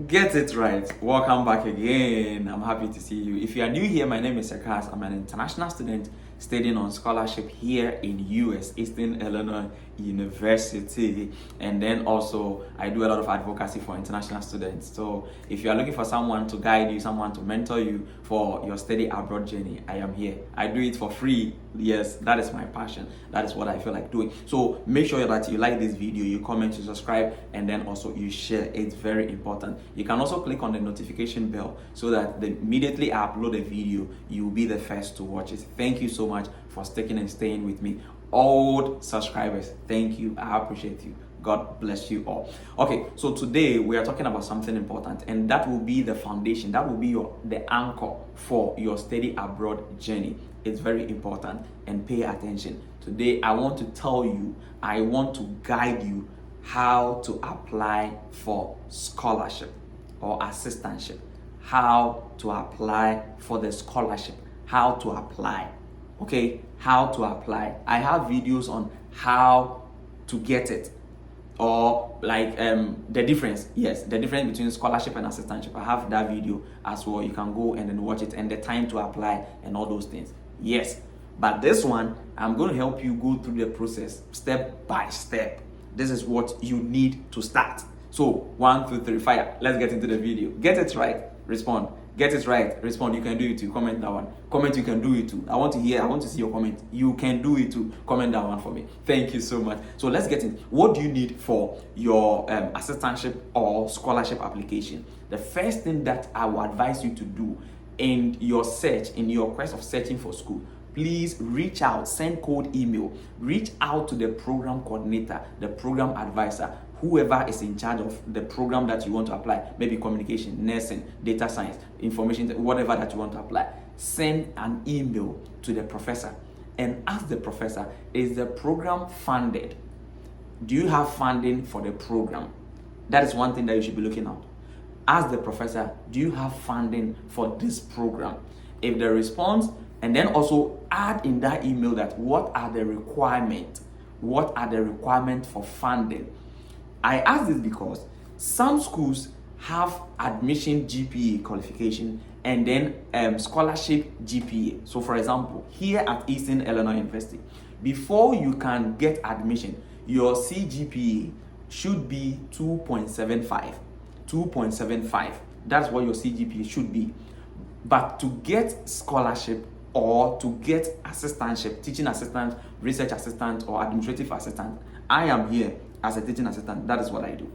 Get it right. Welcome back again. I'm happy to see you. If you are new here, my name is Kaas. I'm an international student studying on scholarship here in US, Eastern Illinois University. And then also, I do a lot of advocacy for international students. So if you are looking for someone to guide you, someone to mentor you for your study abroad journey, I am here. I do it for free. Yes, that is my passion. That is what I feel like doing. So make sure that you like this video, you comment, you subscribe, and then also you share. It's very important. You can also click on the notification bell so that immediately I upload a video, you'll be the first to watch it. Thank you so much for sticking and staying with me. Old subscribers, thank you. I appreciate you. God bless you all. Okay, so today we are talking about something important, and that will be the foundation. That will be the anchor for your study abroad journey. It's very important, and pay attention. Today I want to tell you, I want to guide you how to apply for scholarship or assistantship. How to apply for the scholarship. How to apply. Okay, how to apply. I have videos on how to get it, or like the difference. Yes, the difference between scholarship and assistantship. I have that video as well. You can go and then watch it, and the time to apply and all those things. Yes, but this one I'm going to help you go through the process step by step. This is what you need to start. So 1, 2, 3, fire. Let's get into the video. Get it right, respond. Get it right, respond. You can do it too. Comment that one. Comment, you can do it too. I want to see your comment. You can do it too. Comment that one for me. Thank you so much. So let's get in. What do you need for your assistantship or scholarship application? The first thing that I will advise you to do in your search, in your quest of searching for school, please reach out, send cold email, reach out to the program coordinator, the program advisor, whoever is in charge of the program that you want to apply, maybe communication, nursing, data science, information, whatever that you want to apply. Send an email to the professor and ask the professor, is the program funded? Do you have funding for the program? That is one thing that you should be looking at. Ask the professor, do you have funding for this program? If the response, and then also add in that email that what are the requirements? What are the requirements for funding? I ask this because some schools have admission GPA qualification and then scholarship GPA. So for example, here at Eastern Illinois University, before you can get admission, your CGPA should be 2.75. 2.75. That's what your CGPA should be. But to get scholarship or to get assistantship, teaching assistant, research assistant, or administrative assistant, I am here as a teaching assistant. That is what I do.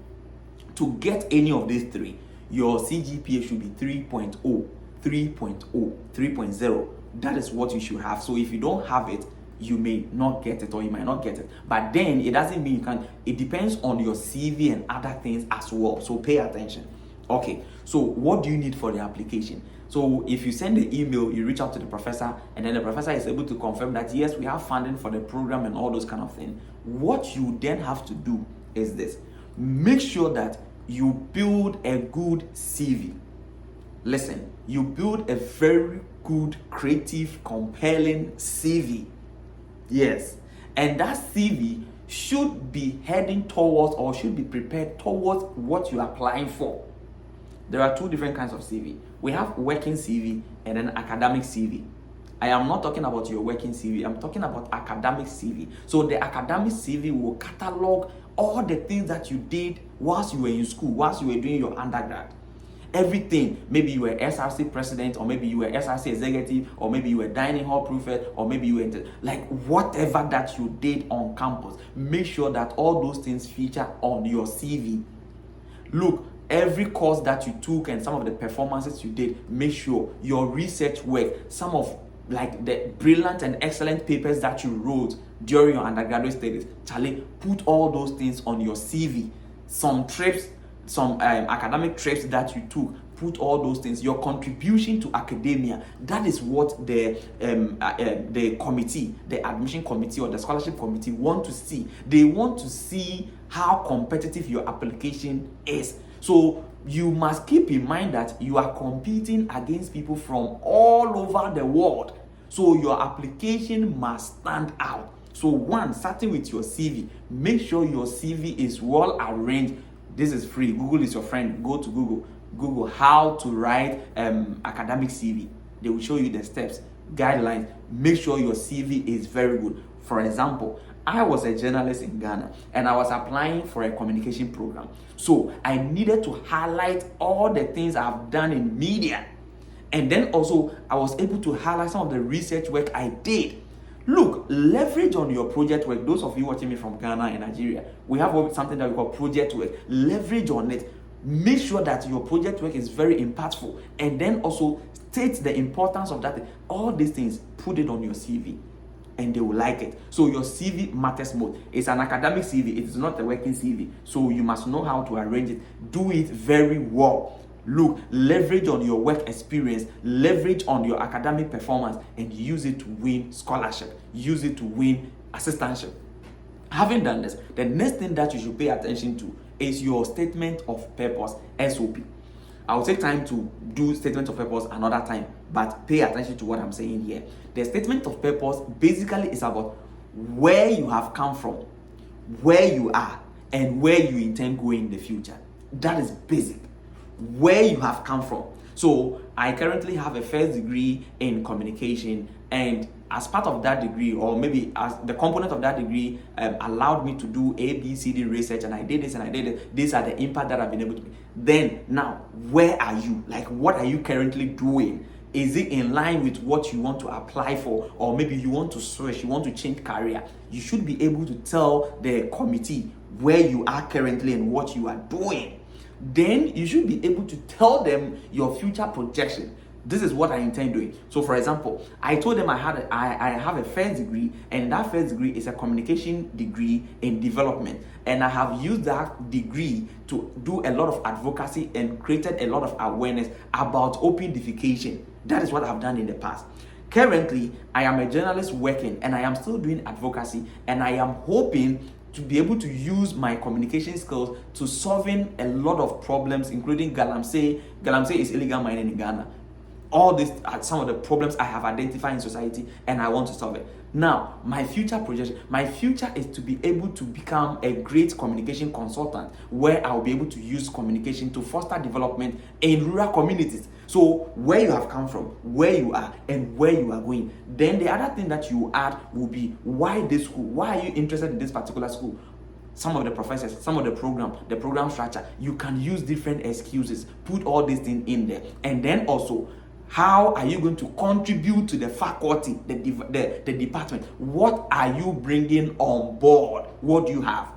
To get any of these three, your CGPA should be 3.0, 3.0, 3.0. That is what you should have. So if you don't have it, you may not get it, or you might not get it. But then it doesn't mean you can. It depends on your CV and other things as well. So pay attention. Okay, so what do you need for the application? So if you send the email, you reach out to the professor, and then the professor is able to confirm that yes, we have funding for the program and all those kind of things. What you then have to do is this. Make sure that you build a good CV. Listen, you build a very good, creative, compelling CV. Yes, and that CV should be heading towards, or should be prepared towards, what you're applying for. There are two different kinds of CV. We have working CV and then academic CV. I am not talking about your working CV. I'm talking about academic CV. So the academic CV will catalog all the things that you did whilst you were in school, whilst you were doing your undergrad. Everything. Maybe you were SRC president, or maybe you were SRC executive, or maybe you were dining hall prefect, or maybe you were like whatever that you did on campus. Make sure that all those things feature on your CV. Look, every course that you took and some of the performances you did, make sure your research work, some of like the brilliant and excellent papers that you wrote during your undergraduate studies, Charlie, put all those things on your CV. Some trips, some academic trips that you took, put all those things. Your contribution to academia, that is what the committee, the admission committee or the scholarship committee want to see. They want to see how competitive your application is. So you must keep in mind that you are competing against people from all over the world. So your application must stand out. So one, starting with your CV, make sure your CV is well arranged. This is free. Google is your friend. Go to Google how to write academic CV. They will show you the steps, guidelines. Make sure your CV is very good. For example, I was a journalist in Ghana and I was applying for a communication program. So I needed to highlight all the things I've done in media. And then also I was able to highlight some of the research work I did. Look, leverage on your project work. Those of you watching me from Ghana and Nigeria, we have something that we call project work. Leverage on it. Make sure that your project work is very impactful, and then also state the importance of that. All these things, put it on your CV, and they will like it. So your CV matters most. It's an academic CV. It is not a working CV. So you must know how to arrange it. Do it very well. Look, leverage on your work experience, leverage on your academic performance, and use it to win scholarship. Use it to win assistantship. Having done this, the next thing that you should pay attention to is your statement of purpose, SOP. I'll take time to do statement of purpose another time, but pay attention to what I'm saying here. The statement of purpose basically is about where you have come from, where you are, and where you intend going in the future. That is basic. Where you have come from. So I currently have a first degree in communication, and as part of that degree, or maybe as the component of that degree, allowed me to do ABCD research, and I did this and I did it. These are the impact that I've been able to make. Then now, where are you? Like, what are you currently doing? Is it in line with what you want to apply for, or maybe you want to switch, you want to change career? You should be able to tell the committee where you are currently and what you are doing. Then you should be able to tell them your future projection. This is what I intend doing. So for example, I told them I have a first degree, and that first degree is a communication degree in development, and I have used that degree to do a lot of advocacy and created a lot of awareness about open defecation. That is what I've done in the past. Currently, I am a journalist working, and I am still doing advocacy, and I am hoping to be able to use my communication skills to solving a lot of problems, including galamsey. Galamsey is illegal mining in Ghana. All these are some of the problems I have identified in society, and I want to solve it. Now, my future projection, my future is to be able to become a great communication consultant, where I'll be able to use communication to foster development in rural communities. So where you have come from, where you are, and where you are going. Then the other thing that you add will be why this school. Why are you interested in this particular school? Some of the professors, some of the program structure. You can use different excuses. Put all these things in there, and then also, how are you going to contribute to the faculty, the department? What are you bringing on board? What do you have?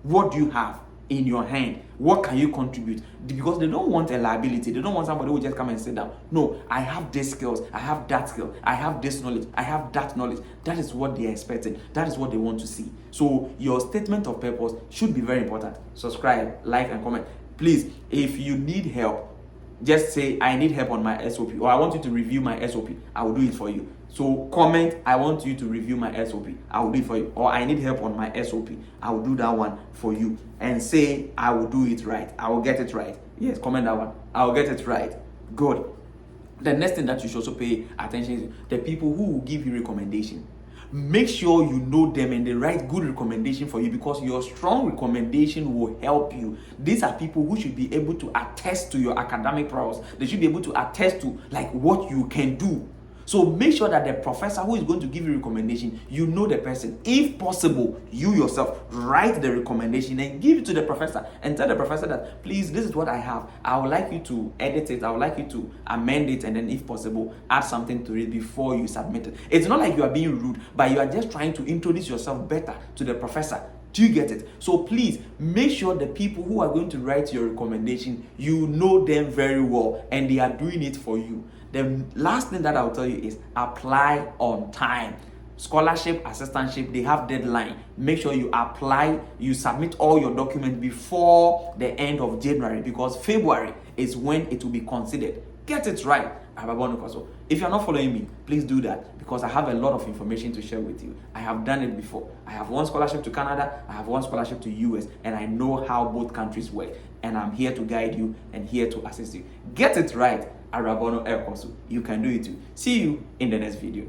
What do you have in your hand? What can you contribute? Because they don't want a liability. They don't want somebody who will just come and sit down. No, I have these skills. I have that skill. I have this knowledge. I have that knowledge. That is what they are expecting. That is what they want to see. So your statement of purpose should be very important. Subscribe, like, and comment. Please, if you need help, just say, I need help on my SOP, or I want you to review my SOP. I will do it for you. So comment, I want you to review my SOP. I will do it for you. Or I need help on my SOP. I will do that one for you. And say, I will do it right. I will get it right. Yes, comment that one. I will get it right. Good. The next thing that you should also pay attention is the people who will give you recommendation. Make sure you know them and they write good recommendation for you, because your strong recommendation will help you. These are people who should be able to attest to your academic prowess. They should be able to attest to like what you can do. So make sure that the professor who is going to give you recommendation, you know the person. If possible, you yourself write the recommendation and give it to the professor and tell the professor that, please, this is what I have. I would like you to edit it. I would like you to amend it, and then if possible, add something to it before you submit it. It's not like you are being rude, but you are just trying to introduce yourself better to the professor. Do you get it? So please make sure the people who are going to write your recommendation, you know them very well and they are doing it for you. The last thing that I'll tell you is apply on time. Scholarship, assistantship, they have deadline. Make sure you apply, you submit all your documents before the end of January, because February is when it will be considered. Get it right. If you're not following me, please do that, because I have a lot of information to share with you. I have done it before. I have one scholarship to Canada, I have one scholarship to US, and I know how both countries work. And I'm here to guide you and here to assist you. Get it right. Arabono Air Course. You can do it too. See you in the next video.